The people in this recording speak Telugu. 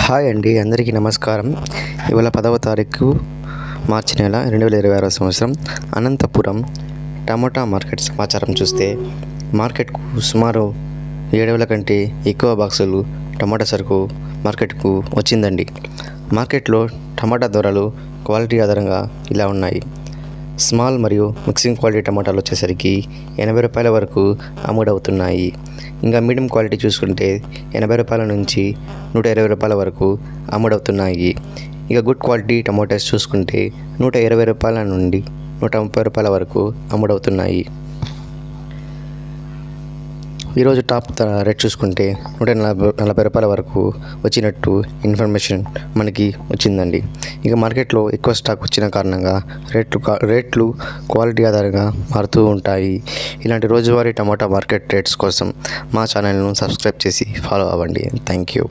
హాయ్ అండి, అందరికీ నమస్కారం. ఇవాళ 10వ తారీఖు మార్చి నెల 2026 సంవత్సరం. అనంతపురం టమోటా మార్కెట్ సమాచారం చూస్తే మార్కెట్కు సుమారు 7,000 కంటే ఎక్కువ బాక్సులు టమోటా సరుకు మార్కెట్కు వచ్చిందండి. మార్కెట్లో టమాటా ధరలు క్వాలిటీ ఆధారంగా ఇలా ఉన్నాయి. స్మాల్ మరియు మిక్సింగ్ క్వాలిటీ టమాటాలు వచ్చేసరికి 80 రూపాయల వరకు అమ్ముడవుతున్నాయి. ఇంకా మీడియం క్వాలిటీ చూసుకుంటే 80 రూపాయల నుంచి 120 రూపాయల వరకు అమ్ముడవుతున్నాయి. ఇక గుడ్ క్వాలిటీ టమాటాస్ చూసుకుంటే 120 రూపాయల నుండి 130 రూపాయల వరకు అమ్ముడవుతున్నాయి. ఈరోజు టాప్ రేట్ చూసుకుంటే 140 రూపాయల వరకు వచ్చినట్టు ఇన్ఫర్మేషన్ మనకి వచ్చిందండి. ఇక మార్కెట్లో ఎక్కువ స్టాక్ వచ్చిన కారణంగా రేట్లు క్వాలిటీ ఆధారంగా మారుతూ ఉంటాయి. ఇలాంటి రోజువారీ టమాటా మార్కెట్ రేట్స్ కోసం మా ఛానల్ను సబ్స్క్రైబ్ చేసి ఫాలో అవ్వండి. Thank you.